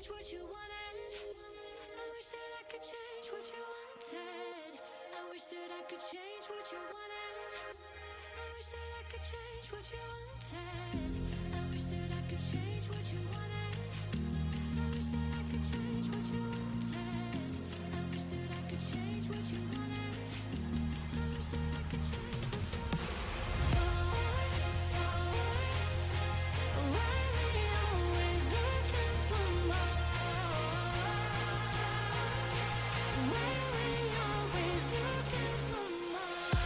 what you wanted. I wish that I could change what you wanted. I wish that I could change what you wanted. I wish that I could change what you wanted. I wish that I could change what you wanted. I wish that I could change what you wanted. I wish that I could change what you wanted. I wish that I could change what you wanted. Why we always looking for more? Why we always looking for more?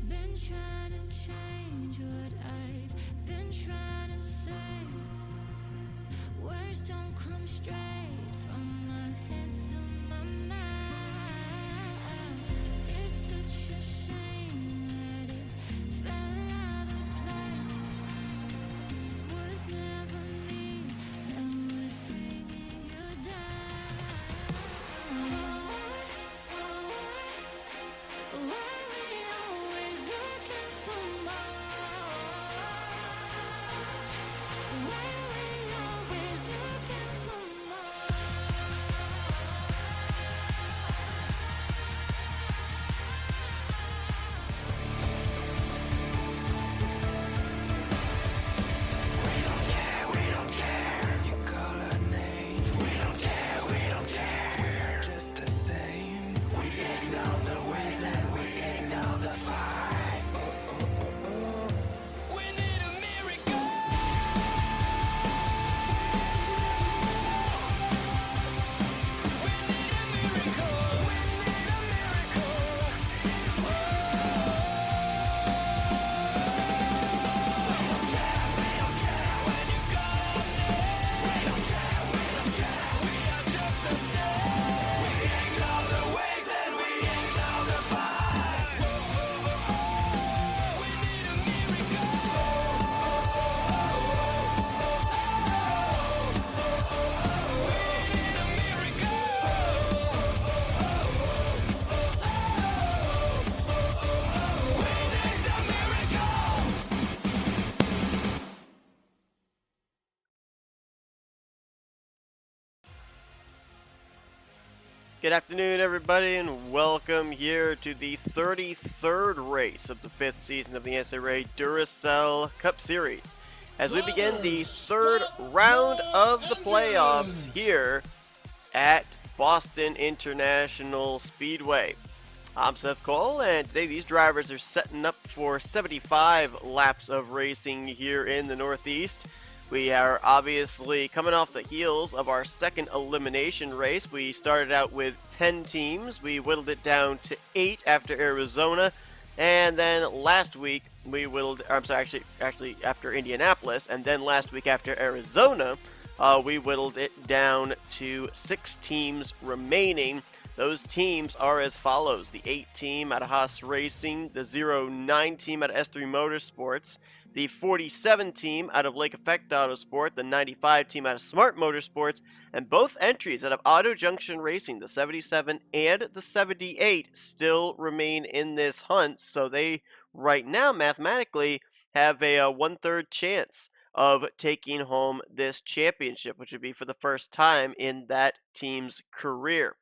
Been trying to change what I've been trying to say. Words don't come straight from my head to my mouth. It's such a shame that it fell out of place. Was never me that was bringing you down. Why we always looking for more? Why we always looking for more? We don't care if you call our name. We don't care, we're just the same. We ignore the ways and we ignore the fight. We need a miracle. We need a miracle. We need a miracle. We don't care when you call our name. We don't care, we are just the same. We ignore the ways and we ignore the fight. We need a miracle. We need a miracle. We need a miracle. Good afternoon, everybody, and welcome here to the 33rd race of the 5th season of the NNSCRA Duracell Cup Series. As we begin the third round of the playoffs here at Boston International Speedway. I'm Seth Cole, and today these drivers are setting up for 75 laps of racing here in the Northeast. We are obviously coming off the heels of our second elimination race. We started out with 10 teams. We whittled it down to 8 after Arizona. And then last week we whittled, actually after Indianapolis. And then last week after Arizona, we whittled it down to 6 teams remaining. Those teams are as follows: the 8 team out of Haas Racing, the 09 team out of S3 Motorsports, the 47 team out of Lake Effect Autosport, the 95 team out of Smart Motorsports, and both entries out of Auto Junction Racing, the 77 and the 78, still remain in this hunt. So they, right now, mathematically, have a 1/3 chance of taking home this championship, which would be for the first time in that team's career.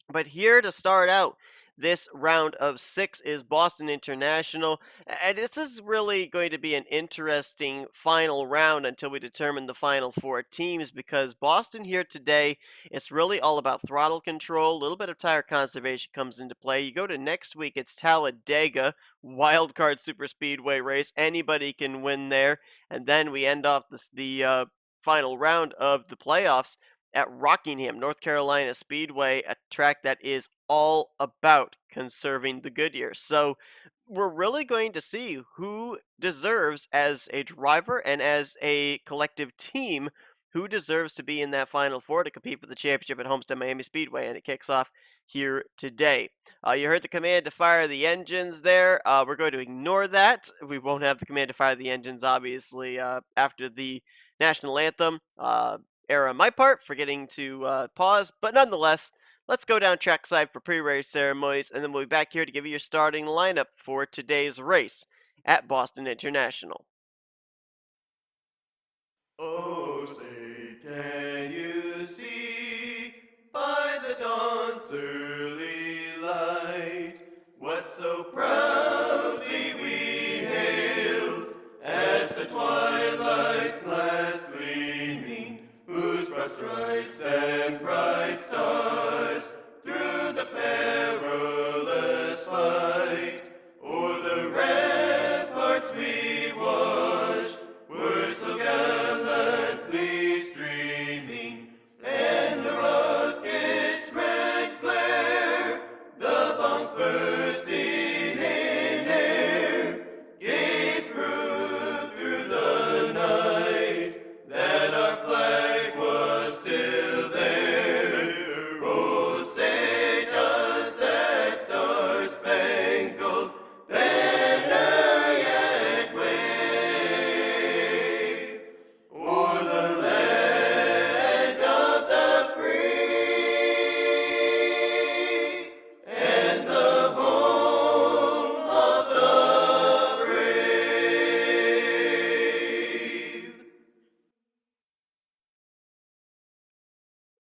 But here to start out this round of 6 is Boston International, and this is really going to be an interesting final round until we determine the final 4 teams, because Boston here today, it's really all about throttle control. A little bit of tire conservation comes into play. You go to next week, it's Talladega, wildcard super speedway race. Anybody can win there, and then we end off the final round of the playoffs at Rockingham, North Carolina Speedway, a track that is all about conserving the Goodyear. So we're really going to see who deserves, as a driver and as a collective team, who deserves to be in that Final Four to compete for the championship at Homestead Miami Speedway, and it kicks off here today. You heard the command to fire the engines there. We're going to ignore that. We won't have the command to fire the engines, obviously, after the national anthem. Error on my part, forgetting to pause, but nonetheless, let's go down trackside for pre-race ceremonies, and then we'll be back here to give you your starting lineup for today's race at Boston International. Oh, say, can you see by the dawn's early light what so proudly we hailed at the twilight's last gleaming, whose broad stripes and bright stars through the perilous fight o'er the ramparts we watched were so gallantly streaming, and the rocket's red glare, the bombs bursting in air, gave proof through the night that our flag was still there. Oh, say does that star-spangled banner yet wave o'er the land of the free and the home of the brave?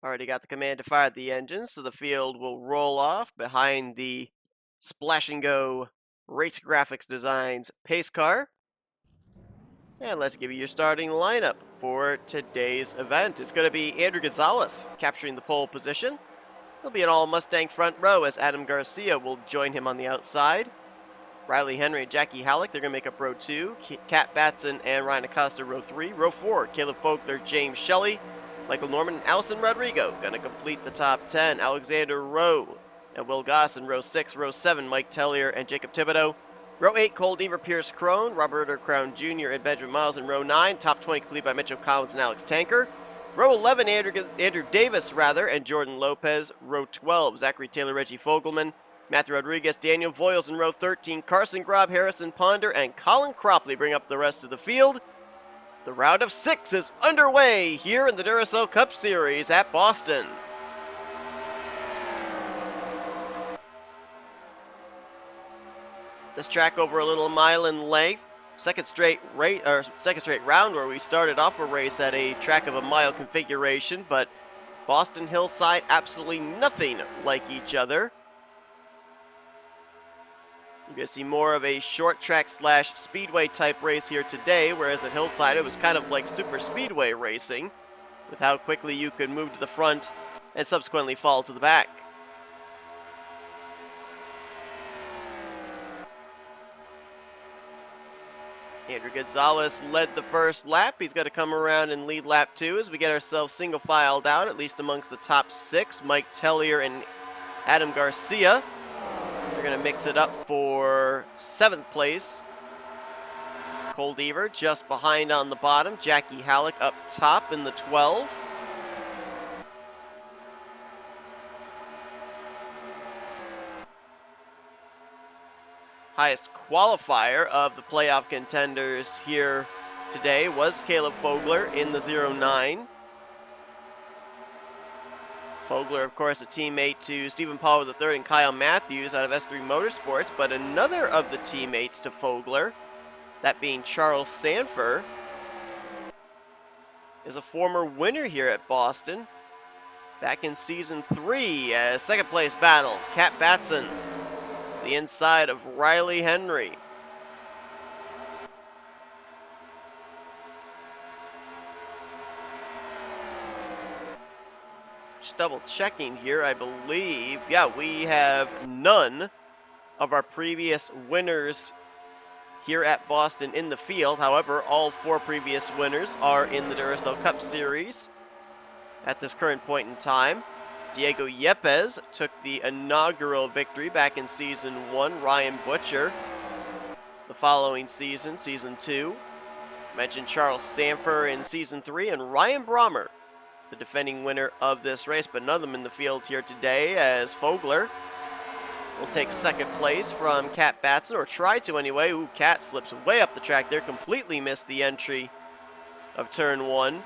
Already got the command to fire the engines, so the field will roll off behind the Splash and Go Race Graphics Designs pace car. And let's give you your starting lineup for today's event. It's going to be Andrew Gonzalez capturing the pole position. He'll be an all-Mustang front row as Adam Garcia will join him on the outside. Riley Henry and Jackie Halleck, they're going to make up row 2. Kat Batson and Ryan Acosta, row 3. Row 4, Caleb Faulkner, James Shelley, Michael Norman, and Allison Rodrigo going to complete the top 10. Alexander Rowe and Will Goss in row 6. Row 7, Mike Tellier and Jacob Thibodeau. Row 8, Cole Deaver, Pierce Crone, Robert Crown Jr., and Benjamin Miles in row 9. Top 20 complete by Mitchell Collins and Alex Tanker. Row 11, Andrew Davis, and Jordan Lopez. Row 12, Zachary Taylor, Reggie Fogelman, Matthew Rodriguez, Daniel Voiles in row 13. Carson Grob, Harrison Ponder, and Colin Cropley bring up the rest of the field. The round of 6 is underway here in the Duracell Cup Series at Boston. This track over a little mile in length. Second straight round where we started off a race at a track of a mile configuration, but Boston Hillside absolutely nothing like each other. You're going to see more of a short track / speedway type race here today, whereas at Hillside it was kind of like super speedway racing, with how quickly you could move to the front and subsequently fall to the back. Andrew Gonzalez led the first lap. He's got to come around and lead lap 2 as we get ourselves single filed out, at least amongst the top 6. Mike Tellier and Adam Garcia. They're going to mix it up for 7th place. Cole Deaver just behind on the bottom. Jackie Halleck up top in the 12. highest qualifier of the playoff contenders here today was Caleb Fogler in the 09. Fogler, of course, a teammate to Stephen Paul III and Kyle Matthews out of S3 Motorsports, but another of the teammates to Fogler, that being Charles Sanford, is a former winner here at Boston. Back in Season 3, as second place battle, Cat Batson, to the inside of Riley Henry. Just double checking here, I believe, yeah, we have none of our previous winners here at Boston in the field. However, all 4 previous winners are in the Duracell Cup Series at this current point in time. Diego Yepes took the inaugural victory back in Season 1. Ryan Butcher the following season, Season 2. Mentioned Charles Sanford in Season 3, and Ryan Brommer, the defending winner of this race, but none of them in the field here today, as Fogler will take second place from Cat Batson, or try to anyway. Ooh, Cat slips way up the track there, completely missed the entry of turn 1.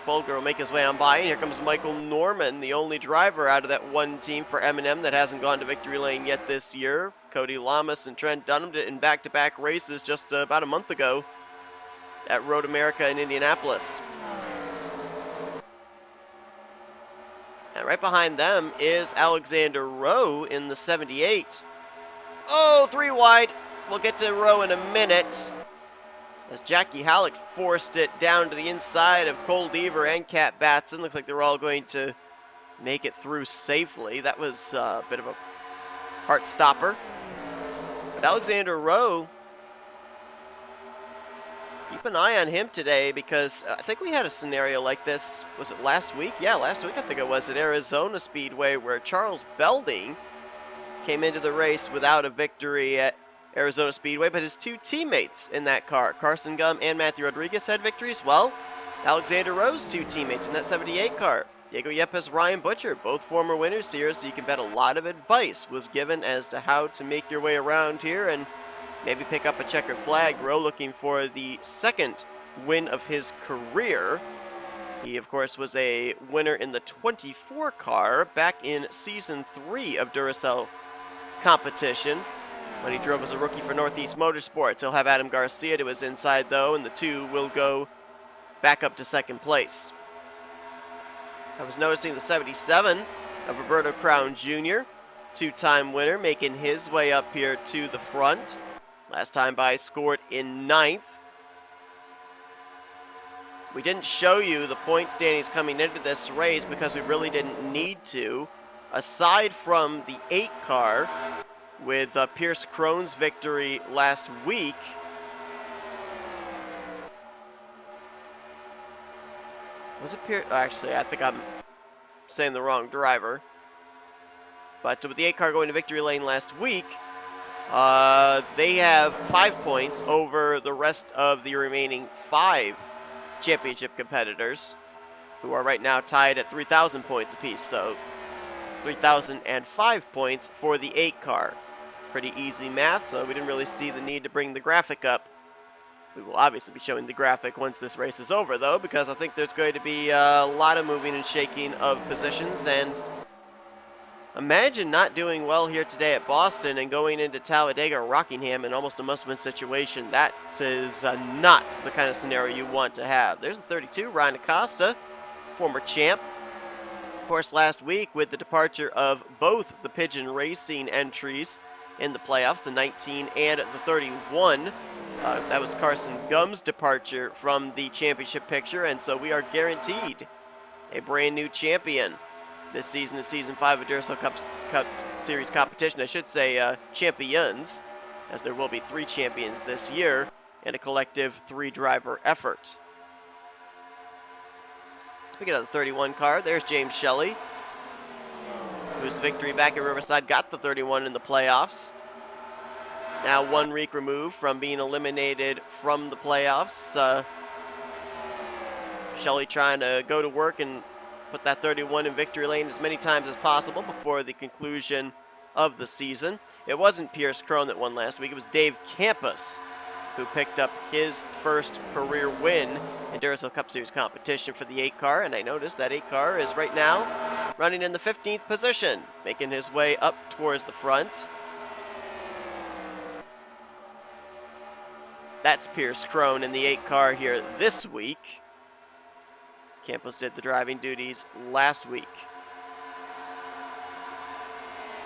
Fogler will make his way on by, and here comes Michael Norman, the only driver out of that one team for M&M that hasn't gone to victory lane yet this year. Cody Lamas and Trent Dunham did it in back-to-back races just about a month ago at Road America in Indianapolis. And right behind them is Alexander Rowe in the 78. Oh, 3 wide. We'll get to Rowe in a minute, as Jackie Halleck forced it down to the inside of Cole Deaver and Cat Batson. Looks like they're all going to make it through safely. That was a bit of a heart stopper. But Alexander Rowe, keep an eye on him today, because I think we had a scenario like this, was it last week? Yeah, last week I think it was, at Arizona Speedway, where Charles Belding came into the race without a victory at Arizona Speedway, but his 2 teammates in that car, Carson Gum and Matthew Rodriguez, had victories. Well, Alexander Rowe's 2 teammates in that 78 car, Diego Yepes, Ryan Butcher, both former winners here, so you can bet a lot of advice was given as to how to make your way around here and maybe pick up a checkered flag. Rowe looking for the second win of his career. He, of course, was a winner in the 24 car back in Season 3 of Duracell competition when he drove as a rookie for Northeast Motorsports. He'll have Adam Garcia to his inside, though, and the 2 will go back up to second place. I was noticing the 77 of Roberto Crown Jr., 2-time winner, making his way up here to the front. Last time by scored in 9th. We didn't show you the point standings coming into this race because we really didn't need to. Aside from the 8 car, with Pierce Krone's victory last week, was it Pierce? Oh, actually, I think I'm saying the wrong driver. But with the 8 car going to victory lane last week, they have 5 points over the rest of the remaining 5 championship competitors, who are right now tied at 3,000 points apiece. So 3,005 points for the 8 car. Pretty easy math, so we didn't really see the need to bring the graphic up. We will obviously be showing the graphic once this race is over, though, because I think there's going to be a lot of moving and shaking of positions, and imagine not doing well here today at Boston and going into Talladega or Rockingham in almost a must-win situation. That is not the kind of scenario you want to have. There's the 32, Ryan Acosta, former champ. Of course, last week with the departure of both the Pigeon Racing entries in the playoffs, the 19 and the 31. That was Carson Gum's departure from the championship picture, and so we are guaranteed a brand new champion this season is Season 5 of Duracell Cup Series competition. I should say champions, as there will be 3 champions this year in a collective 3-driver effort. Speaking of the 31 car, there's James Shelley, whose victory back at Riverside got the 31 in the playoffs. Now 1 week removed from being eliminated from the playoffs. Shelley trying to go to work and put that 31 in victory lane as many times as possible before the conclusion of the season. It wasn't Pierce Crone that won last week. It was Dave Campus who picked up his first career win in Duracell Cup Series competition for the 8 car. And I noticed that 8 car is right now running in the 15th position, making his way up towards the front. That's Pierce Crone in the 8 car here this week. Campos did the driving duties last week.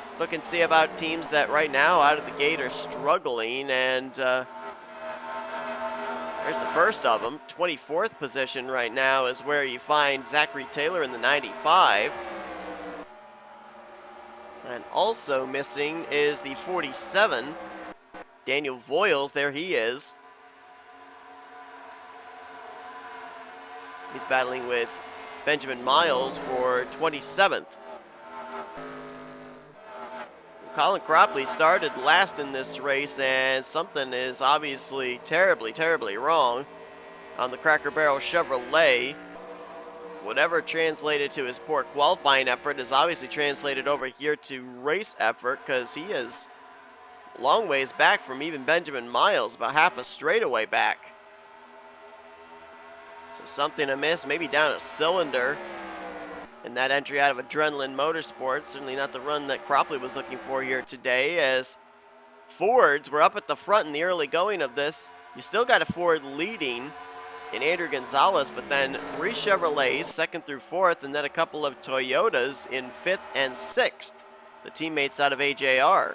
Let's look and see about teams that right now out of the gate are struggling, and there's the first of them. 24th position right now is where you find Zachary Taylor in the 95. And also missing is the 47, Daniel Voiles. There he is. He's battling with Benjamin Miles for 27th. Colin Cropley started last in this race, and something is obviously terribly, terribly wrong on the Cracker Barrel Chevrolet. Whatever translated to his poor qualifying effort is obviously translated over here to race effort, because he is a long ways back from even Benjamin Miles, about half a straightaway back. So something amiss, maybe down a cylinder in that entry out of Adrenaline Motorsports. Certainly not the run that Cropley was looking for here today, as Fords were up at the front in the early going of this. You still got a Ford leading in Andrew Gonzalez, but then 3 Chevrolets, 2nd through 4th, and then a couple of Toyotas in 5th and 6th, the teammates out of AJR.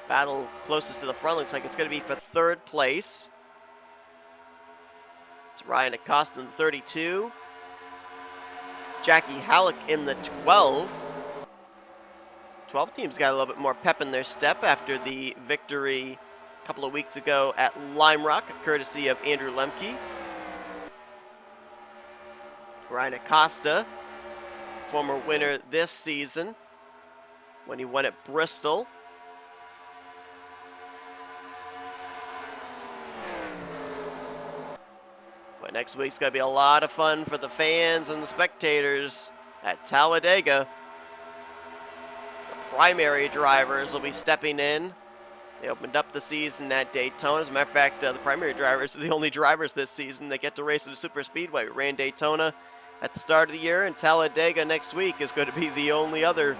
Battle closest to the front looks like it's going to be for 3rd place. It's Ryan Acosta in the 32. Jackie Halleck in the 12. 12 teams got a little bit more pep in their step after the victory a couple of weeks ago at Lime Rock, courtesy of Andrew Lemke. Ryan Acosta, former winner this season when he won at Bristol. But next week's going to be a lot of fun for the fans and the spectators at Talladega. The primary drivers will be stepping in. They opened up the season at Daytona. As a matter of fact, the primary drivers are the only drivers this season that get to race at a super speedway. We ran Daytona at the start of the year, and Talladega next week is going to be the only other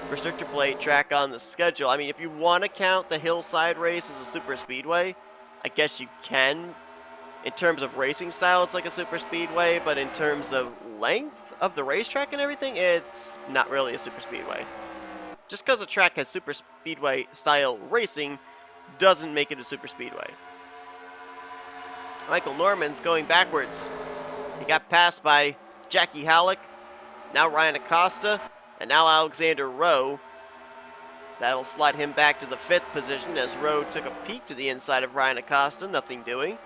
restrictor plate track on the schedule. I mean, if you want to count the Hillside race as a super speedway, I guess you can. In terms of racing style, it's like a super speedway, but in terms of length of the racetrack and everything, it's not really a super speedway. Just because a track has super speedway style racing doesn't make it a super speedway. Michael Norman's going backwards. He got passed by Jackie Halleck, now Ryan Acosta, and now Alexander Rowe. That'll slide him back to the 5th position as Rowe took a peek to the inside of Ryan Acosta, nothing doing.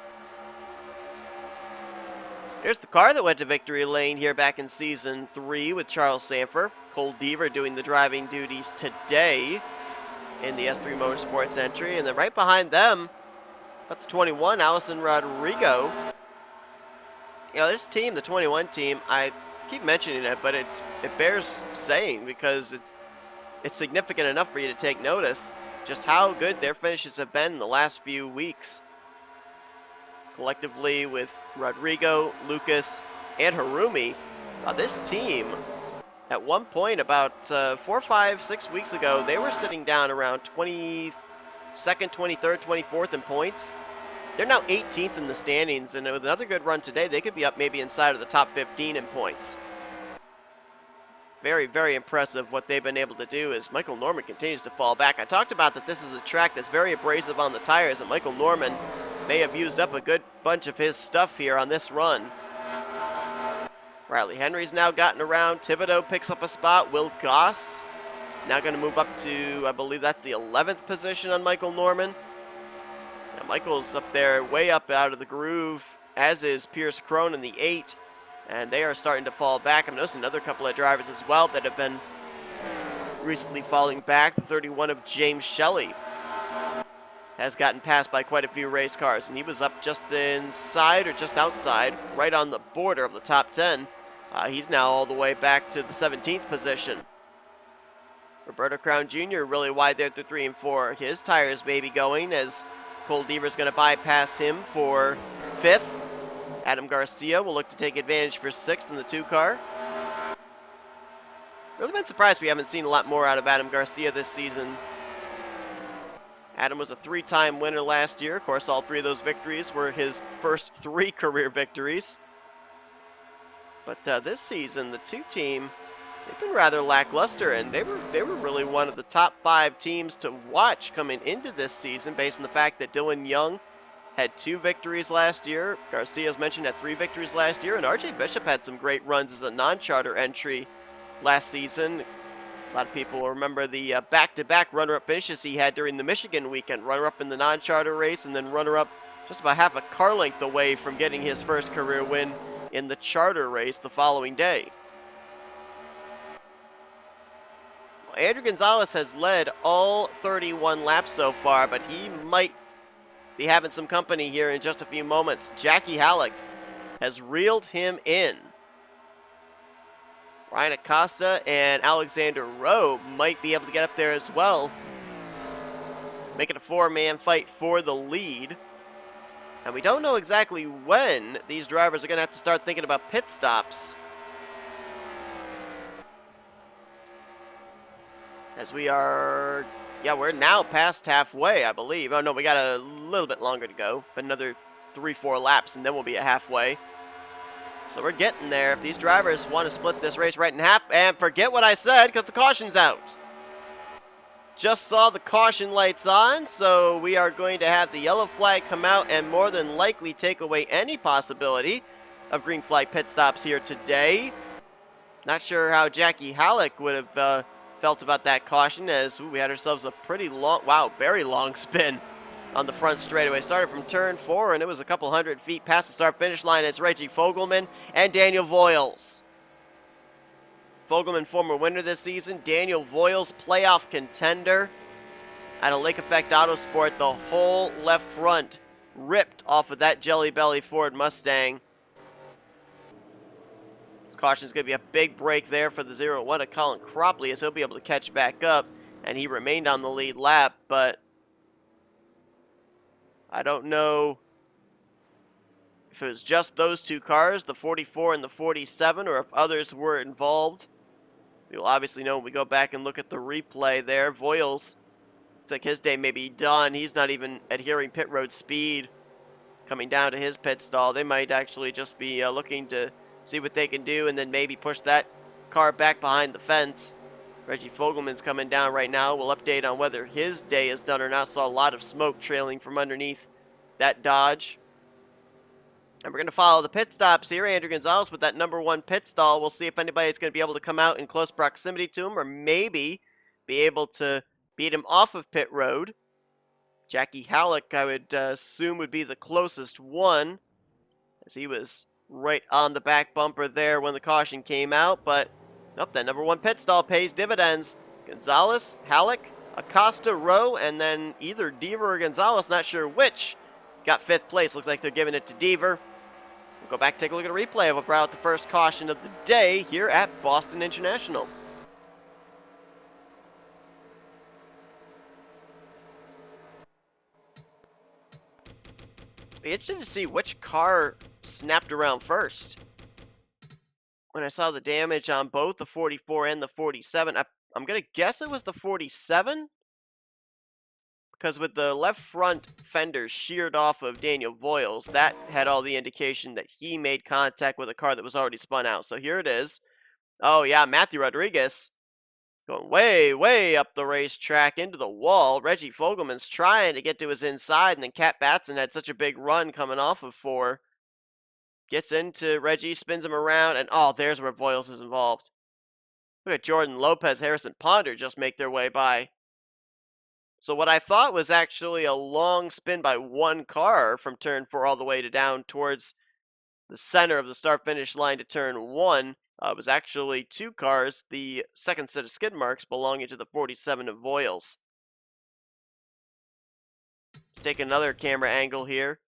Here's the car that went to victory lane here back in Season 3 with Charles Sanford. Cole Deaver doing the driving duties today in the S3 Motorsports entry. And then right behind them, about the 21, Allison Rodrigo. You know, this team, the 21 team, I keep mentioning it, but it bears saying because it's significant enough for you to take notice just how good their finishes have been in the last few weeks. Collectively with Rodrigo, Lucas, and Harumi, this team, at one point about 4, 5, 6 weeks ago, they were sitting down around 22nd, 23rd, 24th in points. They're now 18th in the standings, and with another good run today, they could be up maybe inside of the top 15 in points. Very, very impressive what they've been able to do as Michael Norman continues to fall back. I talked about that this is a track that's very abrasive on the tires, and Michael Norman may have used up a good bunch of his stuff here on this run. Riley Henry's now gotten around. Thibodeau picks up a spot. Will Goss now going to move up to, I believe that's the 11th position on Michael Norman. Now Michael's up there way up out of the groove, as is Pierce Crone in the 8. And they are starting to fall back. I'm noticing another couple of drivers as well that have been recently falling back. The 31 of James Shelley has gotten passed by quite a few race cars, and he was up just inside or just outside, right on the border of the top 10. He's now all the way back to the 17th position. Roberto Crown Jr. really wide there through 3 and 4. His tires may be going as Cole Deaver's going to bypass him for 5th. Adam Garcia will look to take advantage for 6th in the 2 car. Really been surprised we haven't seen a lot more out of Adam Garcia this season. Adam was a 3-time winner last year. Of course, all 3 of those victories were his first 3 career victories. But this season, the 2 team, they've been rather lackluster, and they were really one of the top 5 teams to watch coming into this season, based on the fact that Dylan Young had 2 victories last year. Garcia, as mentioned, had 3 victories last year, and RJ Bishop had some great runs as a non-charter entry last season. A lot of people remember the back-to-back runner-up finishes he had during the Michigan weekend. Runner-up in the non-charter race, and then runner-up just about half a car length away from getting his first career win in the charter race the following day. Well, Andrew Gonzalez has led all 31 laps so far, but he might be having some company here in just a few moments. Jackie Halleck has reeled him in. Ryan Acosta and Alexander Rowe might be able to get up there as well. Make it a 4-man fight for the lead. And we don't know exactly when these drivers are going to have to start thinking about pit stops. As we are, we're now past halfway, I believe. Oh no, we got a little bit longer to go. But another 3-4 laps and then we'll be at halfway. So we're getting there. If these drivers want to split this race right in half, and forget what I said because the caution's out. Just saw the caution lights on, so we are going to have the yellow flag come out and more than likely take away any possibility of green flag pit stops here today. Not sure how Jackie Halleck would have felt about that caution, as we had ourselves a pretty long, very long spin on the front straightaway. Started from turn 4, and it was a couple hundred feet past the start-finish line. It's Reggie Fogelman and Daniel Voiles. Fogelman, former winner this season. Daniel Voiles, playoff contender. At a Lake Effect Autosport, the whole left front ripped off of that Jelly Belly Ford Mustang. This caution is going to be a big break there for the 0-1 of Colin Cropley, as he'll be able to catch back up, and he remained on the lead lap, but I don't know if it was just those 2 cars, the 44 and the 47, or if others were involved. We'll obviously know when we go back and look at the replay there. Voiles, looks like his day may be done. He's not even adhering pit road speed coming down to his pit stall. They might actually just be looking to see what they can do and then maybe push that car back behind the fence. Reggie Fogelman's coming down right now. We'll update on whether his day is done or not. Saw a lot of smoke trailing from underneath that Dodge. And we're going to follow the pit stops here. Andrew Gonzalez with that number 1 pit stall. We'll see if anybody's going to be able to come out in close proximity to him or maybe be able to beat him off of pit road. Jackie Halleck, I would assume, would be the closest one, as he was right on the back bumper there when the caution came out. But that number 1 pit stall pays dividends. Gonzalez, Halleck, Acosta, Rowe, and then either Deaver or Gonzalez, not sure which, got 5th place. Looks like they're giving it to Deaver. We'll go back and take a look at a replay of what brought out the first caution of the day here at Boston International. Be interested to see which car snapped around first. When I saw the damage on both the 44 and the 47, I'm going to guess it was the 47. Because with the left front fenders sheared off of Daniel Voiles, that had all the indication that he made contact with a car that was already spun out. So here it is. Oh yeah, Matthew Rodriguez going way, way up the racetrack into the wall. Reggie Fogelman's trying to get to his inside, and then Cat Batson had such a big run coming off of 4. Gets into Reggie, spins him around, and there's where Voiles is involved. Look at Jordan Lopez, Harrison Ponder just make their way by. So what I thought was actually a long spin by one car from turn 4 all the way to down towards the center of the start-finish line to turn 1 was actually 2 cars, the second set of skid marks belonging to the 47 of Voiles. Let's take another camera angle here.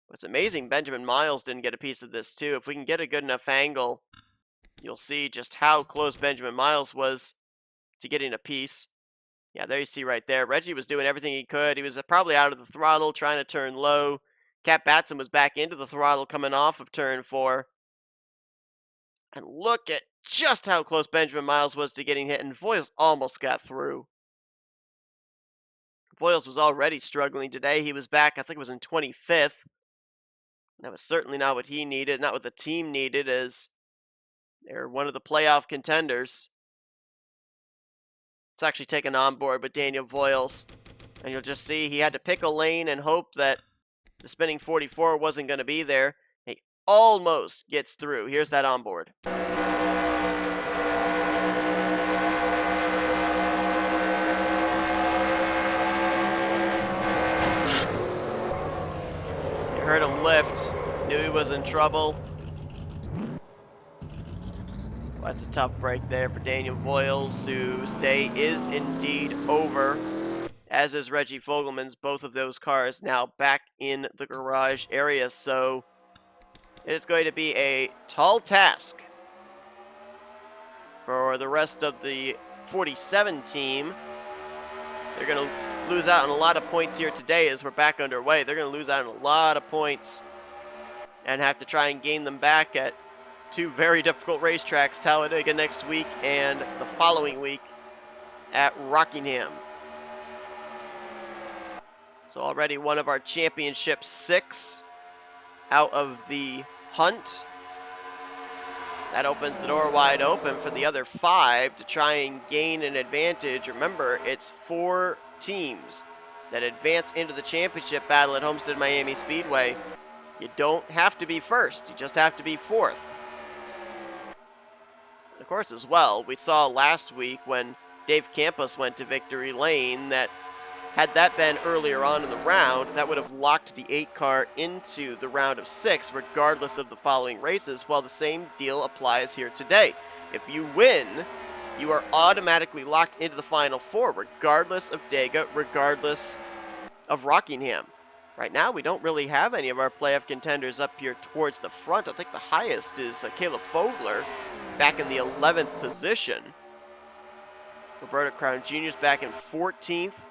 What's amazing, Benjamin Miles didn't get a piece of this too. If we can get a good enough angle, you'll see just how close Benjamin Miles was to getting a piece. Yeah, there you see right there. Reggie was doing everything he could. He was probably out of the throttle, trying to turn low. Cat Batson was back into the throttle coming off of turn 4. And look at just how close Benjamin Miles was to getting hit, and Voiles almost got through. Voiles was already struggling today. He was back, I think it was in 25th. That was certainly not what he needed, not what the team needed, as they're one of the playoff contenders. It's actually taken on board with Daniel Voiles. And you'll just see he had to pick a lane and hope that the spinning 44 wasn't going to be there. He almost gets through. Here's that onboard. You heard him lift. Knew he was in trouble. Well, that's a tough break there for Daniel Voiles, whose day is indeed over. As is Reggie Fogelman's. Both of those cars now back in the garage area. So it is going to be a tall task for the rest of the 47 team. They're going to lose out on a lot of points here today as we're back underway. They're going to lose out on a lot of points and have to try and gain them back at two very difficult racetracks, Talladega next week and the following week at Rockingham. So already one of our championship 6 out of the hunt. That opens the door wide open for the other 5 to try and gain an advantage. Remember, it's 4 teams that advance into the championship battle at Homestead Miami Speedway. You don't have to be first, you just have to be 4th. And of course, as well, we saw last week when Dave Campos went to victory lane that had that been earlier on in the round, that would have locked the 8 car into the round of 6, regardless of the following races. Well, the same deal applies here today. If you win, you are automatically locked into the final 4, regardless of Dega, regardless of Rockingham. Right now, we don't really have any of our playoff contenders up here towards the front. I think the highest is Caleb Fogler, back in the 11th position. Roberto Crown Jr. is back in 14th.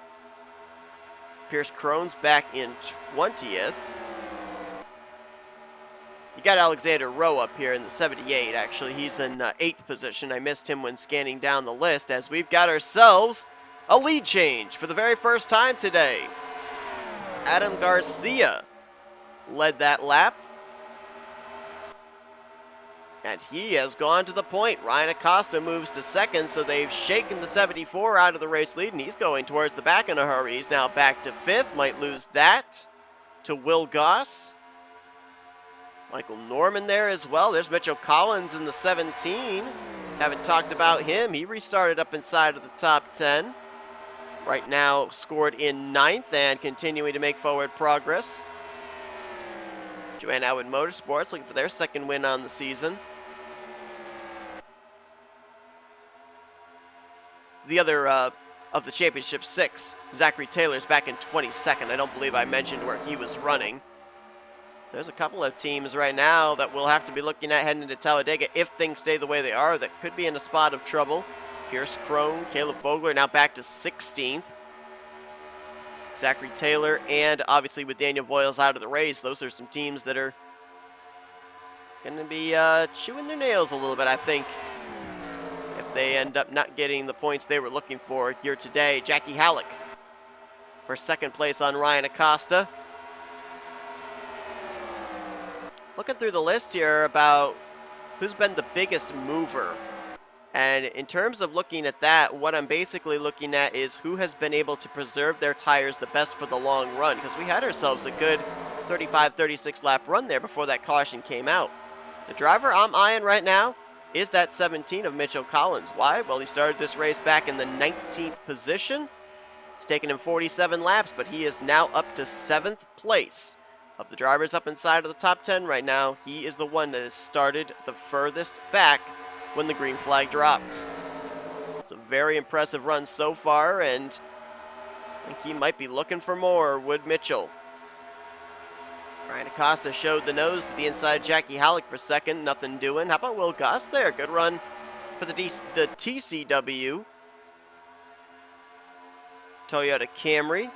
Pierce Crone's back in 20th. You got Alexander Rowe up here in the 78, actually. He's in 8th position. I missed him when scanning down the list, as we've got ourselves a lead change for the very first time today. Adam Garcia led that lap. And he has gone to the point. Ryan Acosta moves to 2nd, so they've shaken the 74 out of the race lead, and he's going towards the back in a hurry. He's now back to 5th. Might lose that to Will Goss. Michael Norman there as well. There's Mitchell Collins in the 17. Haven't talked about him. He restarted up inside of the top 10. Right now scored in 9th and continuing to make forward progress. Joanne Atwood Motorsports looking for their 2nd win on the season. The other of the championship 6, Zachary Taylor's back in 22nd. I don't believe I mentioned where he was running. So there's a couple of teams right now that we'll have to be looking at heading into Talladega if things stay the way they are that could be in a spot of trouble. Pierce Crone, Caleb Vogler now back to 16th. Zachary Taylor, and obviously with Daniel Voiles out of the race, those are some teams that are going to be chewing their nails a little bit, I think, if they end up not getting the points they were looking for here today. Jackie Halleck for 2nd place on Ryan Acosta. Looking through the list here about who's been the biggest mover. And in terms of looking at that, what I'm basically looking at is who has been able to preserve their tires the best for the long run, because we had ourselves a good 35-36 lap run there before that caution came out. The driver I'm eyeing right now is that 17 of Mitchell Collins. Why? Well, he started this race back in the 19th position. It's taken him 47 laps, but he is now up to 7th place. Of the drivers up inside of the top 10 right now, he is the one that has started the furthest back when the green flag dropped. It's a very impressive run so far, and I think he might be looking for more, Wood Mitchell. Ryan Acosta showed the nose to the inside Jackie Halleck for second. Nothing doing. How about Will Goss there? Good run for the TCW. Toyota Camry.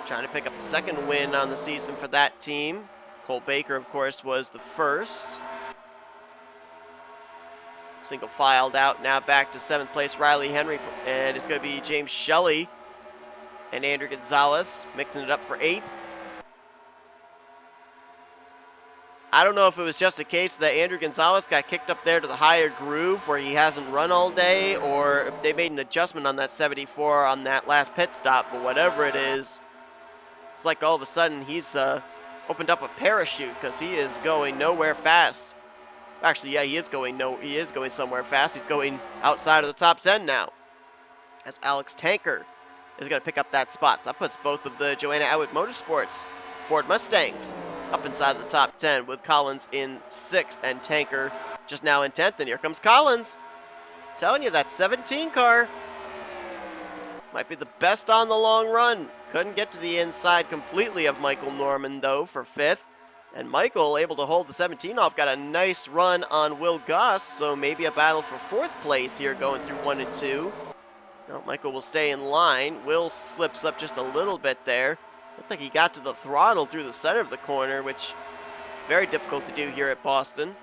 Trying to pick up the second win on the season for that team. Cole Baker, of course, was the first. Single filed out, now back to 7th place Riley Henry, and it's going to be James Shelley and Andrew Gonzalez mixing it up for 8th. I don't know if it was just a case that Andrew Gonzalez got kicked up there to the higher groove where he hasn't run all day, or if they made an adjustment on that 74 on that last pit stop, but whatever it is, it's like all of a sudden he's opened up a parachute because he is going nowhere fast. Actually, yeah, he is going somewhere fast. He's going outside of the top 10 now. As Alex Tanker is going to pick up that spot. So that puts both of the Joanna Atwood Motorsports Ford Mustangs up inside the top 10 with Collins in 6th and Tanker just now in 10th. And here comes Collins. Telling you, that 17 car might be the best on the long run. Couldn't get to the inside completely of Michael Norman, though, for 5th. And Michael able to hold the 17 off. Got a nice run on Will Goss, so maybe a battle for 4th place here going through 1 and 2. No, Michael will stay in line. Will slips up just a little bit there. Looked like he got to the throttle through the center of the corner, which is very difficult to do here at Boston.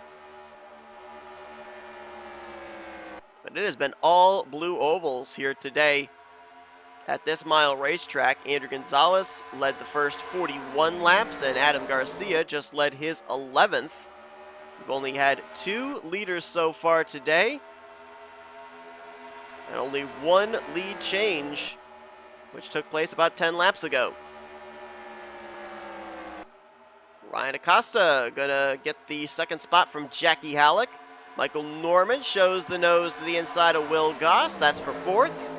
But it has been all blue ovals here today at this mile racetrack. Andrew Gonzalez led the first 41 laps, and Adam Garcia just led his 11th. We've only had 2 leaders so far today, and only 1 lead change, which took place about 10 laps ago. Ryan Acosta gonna get the second spot from Jackie Halleck. Michael Norman shows the nose to the inside of Will Goss. That's for 4th.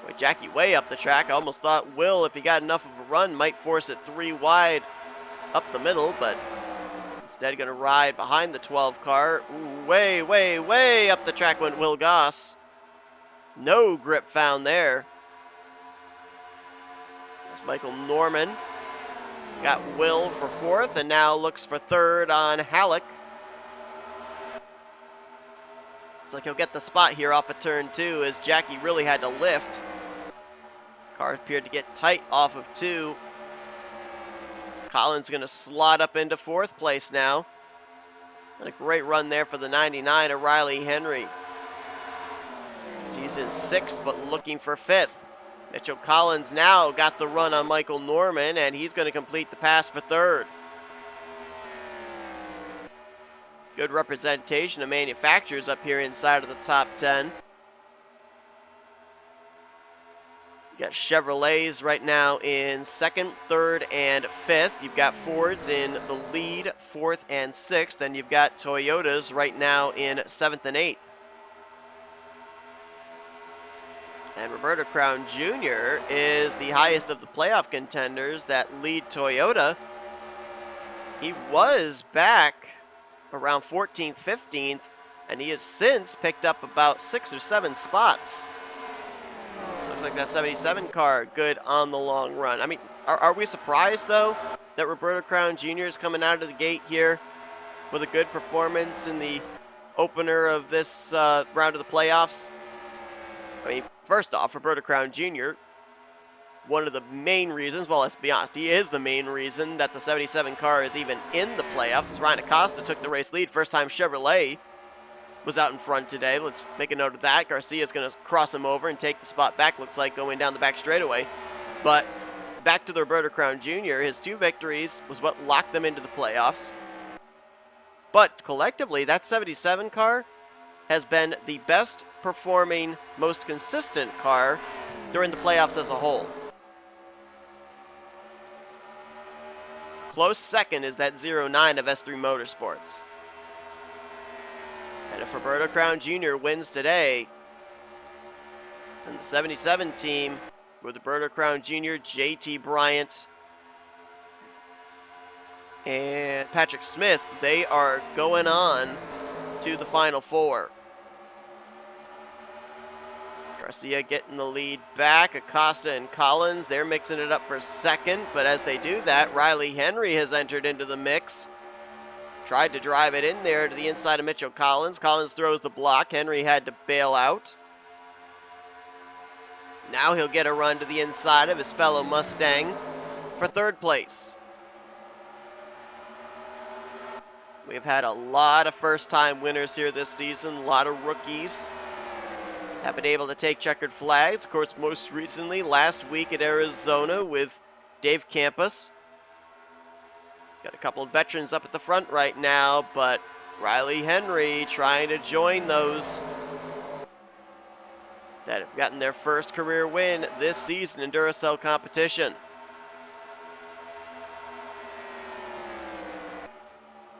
With Jackie way up the track, I almost thought Will, if he got enough of a run, might force it 3 wide up the middle, but instead going to ride behind the 12 car. Ooh, way, way, way up the track went Will Goss. No grip found there. That's Michael Norman. Got Will for 4th, and now looks for 3rd on Halleck. Looks like he'll get the spot here off of turn 2, as Jackie really had to lift. Car appeared to get tight off of 2. Collins going to slot up into 4th place now. And a great run there for the 99 of Riley Henry. He's in 6th, but looking for 5th. Mitchell Collins now got the run on Michael Norman, and he's going to complete the pass for 3rd. Good representation of manufacturers up here inside of the top 10. You got Chevrolets right now in 2nd, 3rd, and 5th. You've got Fords in the lead, 4th and 6th, and you've got Toyotas right now in 7th and 8th. And Roberto Crown Jr. is the highest of the playoff contenders that lead Toyota. He was back around 14th, 15th, and he has since picked up about 6 or 7 spots. So looks like that 77 car good on the long run. I mean, are we surprised, though, that Roberto Crown Jr. is coming out of the gate here with a good performance in the opener of this round of the playoffs? I mean, first off, Roberto Crown Jr., one of the main reasons, well, let's be honest, he is the main reason that the 77 car is even in the playoffs, as Ryan Acosta took the race lead. First time Chevrolet was out in front today. Let's make a note of that. Garcia's going to cross him over and take the spot back, looks like, going down the back straightaway. But back to the Roberto Crown Jr., his 2 victories was what locked them into the playoffs. But collectively, that 77 car has been the best performing, most consistent car during the playoffs as a whole. Close second is that 09 of S3 Motorsports. And if Roberto Crown Jr. wins today, then the 77 team with Roberto Crown Jr., JT Bryant, and Patrick Smith, they are going on to the Final Four. Garcia getting the lead back. Acosta and Collins, they're mixing it up for second. But as they do that, Riley Henry has entered into the mix. Tried to drive it in there to the inside of Mitchell Collins. Collins throws the block. Henry had to bail out. Now he'll get a run to the inside of his fellow Mustang for third place. We've had a lot of first-time winners here this season, a lot of rookies have been able to take checkered flags. Of course, most recently, last week at Arizona with Dave Campos. Got a couple of veterans up at the front right now, but Riley Henry trying to join those that have gotten their first career win this season in Duracell competition.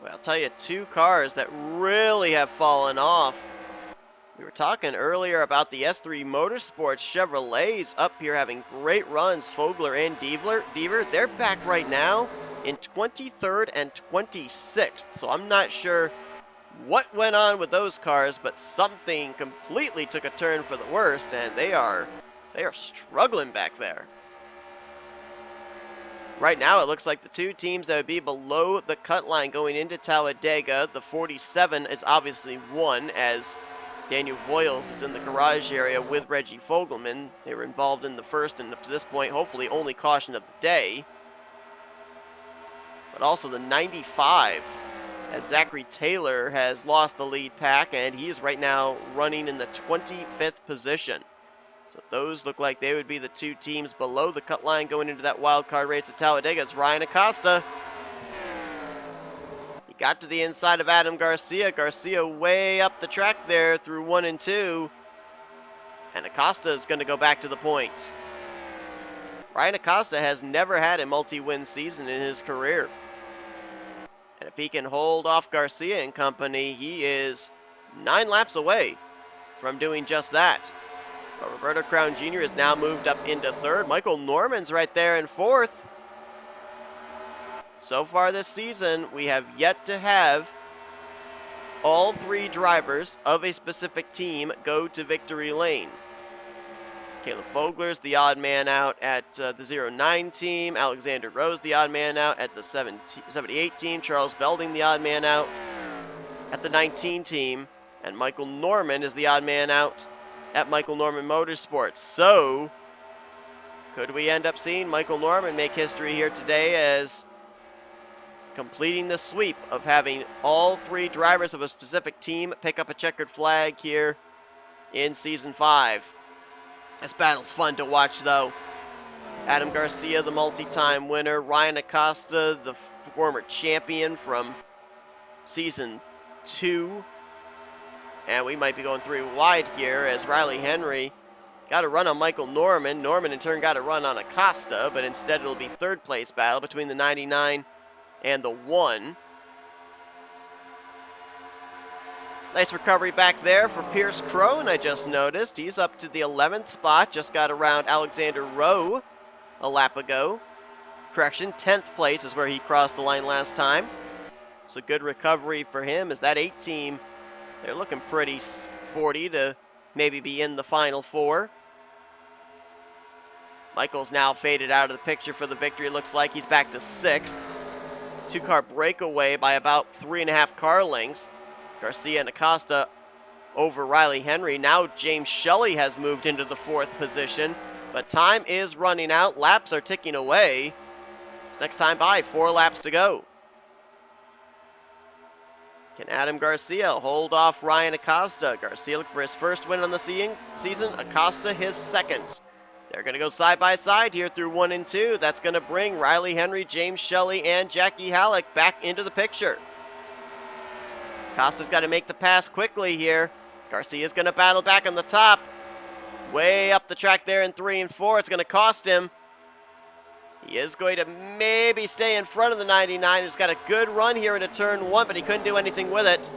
Well, I'll tell you, two cars that really have fallen off. We were talking earlier about the S3 Motorsports Chevrolets up here having great runs. Fogler and Deaver, they're back right now in 23rd and 26th. So I'm not sure what went on with those cars, but something completely took a turn for the worst, and they are struggling back there. Right now, it looks like the two teams that would be below the cut line going into Talladega, the 47 is obviously one, as Daniel Voiles is in the garage area with Reggie Fogelman. They were involved in the first and up to this point, hopefully only caution of the day. But also the 95, as Zachary Taylor has lost the lead pack, and he is right now running in the 25th position. So those look like they would be the two teams below the cut line going into that wild card race at Talladega. It's Ryan Acosta. He got to the inside of Adam Garcia. Garcia way up the track there through 1 and 2. And Acosta is going to go back to the point. Ryan Acosta has never had a multi-win season in his career. And if he can hold off Garcia and company, he is 9 laps away from doing just that. But Roberto Crown Jr. has now moved up into third. Michael Norman's right there in fourth. So far this season, we have yet to have all 3 drivers of a specific team go to victory lane. Caleb Vogler's the odd man out at the 09 team. Alexander Rose the odd man out at the 78 team. Charles Belding the odd man out at the 19 team. And Michael Norman is the odd man out at Michael Norman Motorsports. So, could we end up seeing Michael Norman make history here today as completing the sweep of having all 3 drivers of a specific team pick up a checkered flag here in Season 5. This battle's fun to watch, though. Adam Garcia, the multi-time winner. Ryan Acosta, the former champion from Season 2. And we might be going 3 wide here as Riley Henry got a run on Michael Norman. Norman, in turn, got a run on Acosta, but instead it'll be third place battle between the 99 and the 1. Nice recovery back there for Pierce Crone, I just noticed. He's up to the 11th spot, just got around Alexander Rowe a lap ago. Correction, 10th place is where he crossed the line last time. So good recovery for him as that 8 team, they're looking pretty sporty to maybe be in the Final 4. Michael's now faded out of the picture for the victory. Looks like he's back to 6th. 2-car breakaway by about 3.5 car lengths. Garcia and Acosta over Riley Henry. Now James Shelley has moved into the 4th position, but time is running out. Laps are ticking away. It's next time by, 4 laps to go. Can Adam Garcia hold off Ryan Acosta? Garcia looking for his first win on the season. Acosta his second. They're going to go side by side here through 1 and 2. That's going to bring Riley Henry, James Shelley, and Jackie Halleck back into the picture. Acosta's got to make the pass quickly here. Garcia's going to battle back on the top. Way up the track there in 3 and 4. It's going to cost him. He is going to maybe stay in front of the 99. He's got a good run here into turn 1, but he couldn't do anything with it.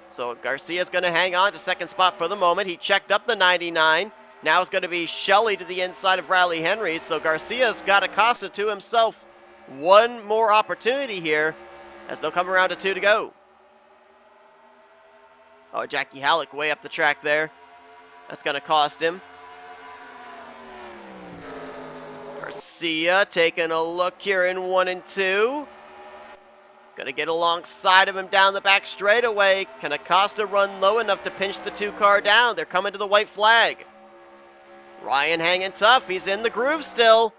So Garcia's going to hang on to second spot for the moment. He checked up the 99. Now it's going to be Shelley to the inside of Riley Henry. So Garcia's got Acosta to himself. One more opportunity here as they'll come around to 2 to go. Oh, Jackie Halleck way up the track there. That's going to cost him. Garcia taking a look here in 1 and 2. Gonna get alongside of him down the back straightaway. Can Acosta run low enough to pinch the 2-car down? They're coming to the white flag. Ryan hanging tough. He's in the groove still.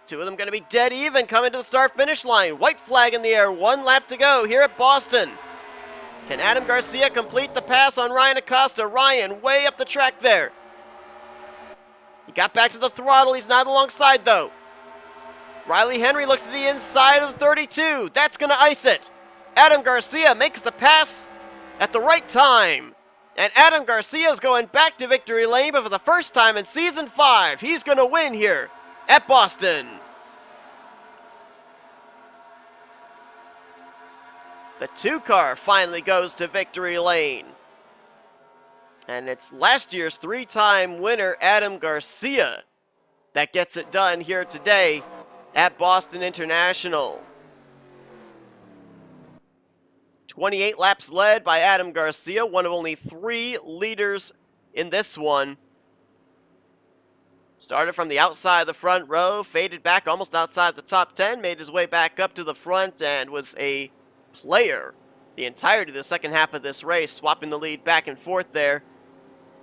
2 of them gonna be dead even coming to the start-finish line. White flag in the air. 1 lap to go here at Boston. Can Adam Garcia complete the pass on Ryan Acosta? Ryan way up the track there. He got back to the throttle. He's not alongside though. Riley Henry looks to the inside of the 32. That's going to ice it. Adam Garcia makes the pass at the right time. And Adam Garcia is going back to victory lane, but for the first time in Season 5, he's going to win here at Boston. The 2-car finally goes to victory lane. And it's last year's 3-time winner, Adam Garcia, that gets it done here today at Boston International. 28 laps led by Adam Garcia, one of only 3 leaders in this one. Started from the outside of the front row, faded back almost outside the top 10, made his way back up to the front, and was a player the entirety of the second half of this race, swapping the lead back and forth there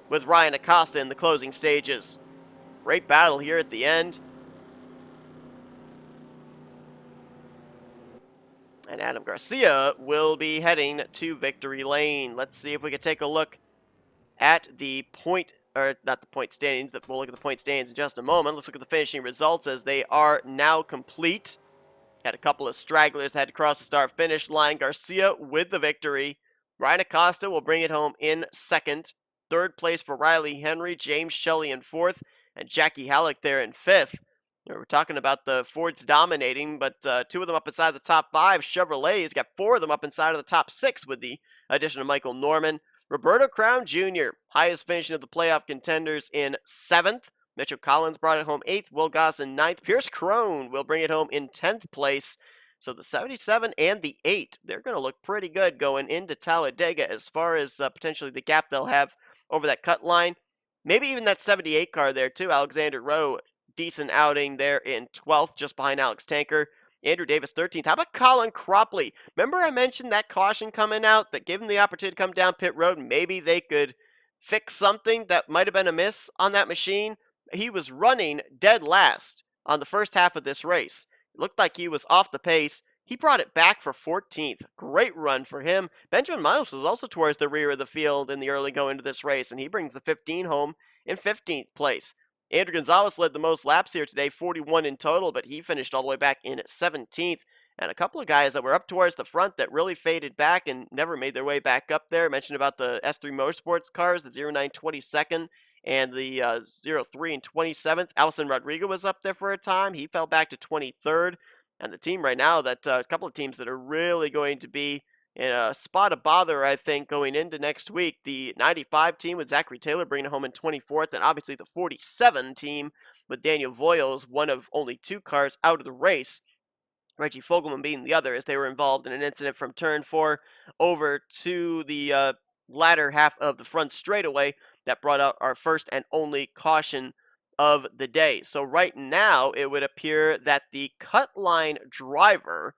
with Ryan Acosta in the closing stages. Great battle here at the end. And Adam Garcia will be heading to victory lane. Let's see if we can take a look at the point, or not the point standings. We'll look at the point standings in just a moment. Let's look at the finishing results as they are now complete. Had a couple of stragglers that had to cross the start-finish line. Garcia with the victory. Ryan Acosta will bring it home in second. Third place for Riley Henry, James Shelley in fourth, and Jackie Halleck there in fifth. We're talking about the Fords dominating, but 2 of them up inside the top 5. Chevrolet's got 4 of them up inside of the top 6 with the addition of Michael Norman. Roberto Crown Jr., highest finishing of the playoff contenders in 7th. Mitchell Collins brought it home 8th. Will Goss in 9th. Pierce Crone will bring it home in 10th place. So the 77 and the 8, they're going to look pretty good going into Talladega as far as potentially the gap they'll have over that cut line. Maybe even that 78 car there too. Alexander Rowe, decent outing there in 12th, just behind Alex Tanker. Andrew Davis, 13th. How about Colin Cropley? Remember I mentioned that caution coming out that gave him the opportunity to come down pit road. Maybe they could fix something that might have been amiss on that machine. He was running dead last on the first half of this race. It looked like he was off the pace. He brought it back for 14th. Great run for him. Benjamin Miles was also towards the rear of the field in the early going to this race, and he brings the 15 home in 15th place. Andrew Gonzalez led the most laps here today, 41 in total, but he finished all the way back in 17th. And a couple of guys that were up towards the front that really faded back and never made their way back up there. I mentioned about the S3 Motorsports cars, the 09 22nd and the 03 and 27th. Alison Rodrigo was up there for a time. He fell back to 23rd. And the team right now, that a couple of teams that are really going to be in a spot of bother, I think, going into next week. The 95 team with Zachary Taylor bringing it home in 24th, and obviously the 47 team with Daniel Voiles, one of only 2 cars out of the race. Reggie Fogelman being the other, as they were involved in an incident from turn 4 over to the latter half of the front straightaway that brought out our first and only caution of the day. So right now, it would appear that the cut line driver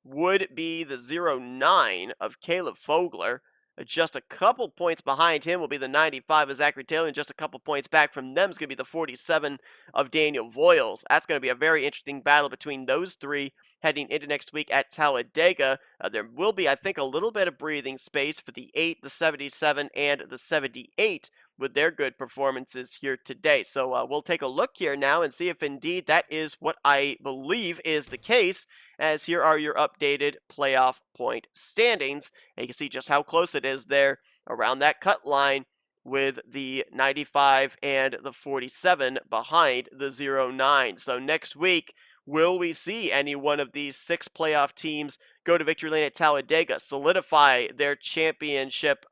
would be the 09 of Caleb Fogler. Just a couple points behind him will be the 95 of Zachary Taylor, and just a couple points back from them is going to be the 47 of Daniel Voiles. That's going to be a very interesting battle between those 3 heading into next week at Talladega. There will be, I think, a little bit of breathing space for the 8, the 77, and the 78 with their good performances here today. So we'll take a look here now and see if indeed that is what I believe is the case, as here are your updated playoff point standings. And you can see just how close it is there around that cut line with the 95 and the 47 behind the 09. So next week, will we see any one of these 6 playoff teams go to victory lane at Talladega, solidify their championship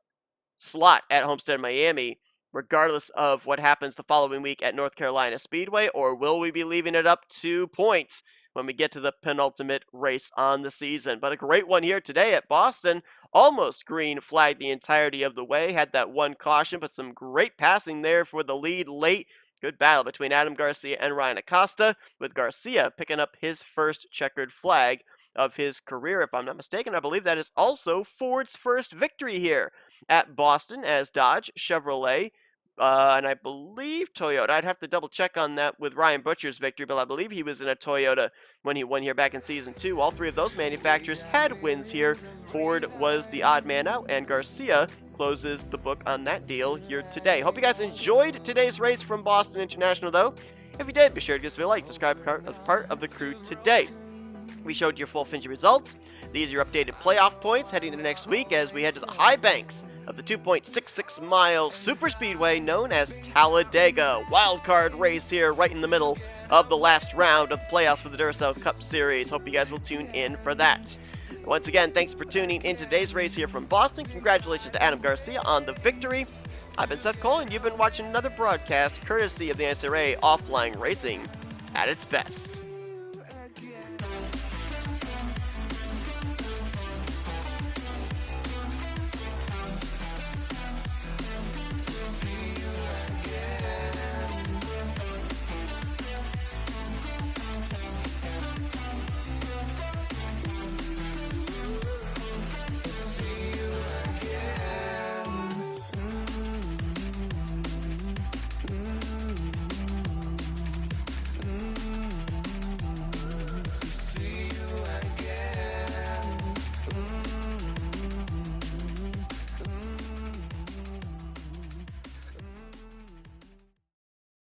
slot at Homestead Miami, regardless of what happens the following week at North Carolina Speedway, or will we be leaving it up to points when we get to the penultimate race on the season. But a great one here today at Boston. Almost green flagged the entirety of the way. Had that one caution, but some great passing there for the lead late. Good battle between Adam Garcia and Ryan Acosta, with Garcia picking up his first checkered flag of his career. If I'm not mistaken, I believe that is also Ford's first victory here at Boston, as Dodge, Chevrolet, and I believe Toyota. I'd have to double check on that with Ryan Butcher's victory, but I believe he was in a Toyota when he won here back in Season 2. All three of those manufacturers had wins here. Ford was the odd man out, and Garcia closes the book on that deal here today. Hope you guys enjoyed today's race from Boston International, though. If you did, be sure to give us a like, subscribe as part of the crew today. We showed your full Finji results. These are your updated playoff points heading into next week as we head to the high banks of the 2.66 mile superspeedway known as Talladega. Wildcard race here right in the middle of the last round of the playoffs for the Duracell Cup Series. Hope you guys will tune in for that. Once again, thanks for tuning in today's race here from Boston. Congratulations to Adam Garcia on the victory. I've been Seth Cole, and you've been watching another broadcast courtesy of the NNSCRA Offline Racing at its best.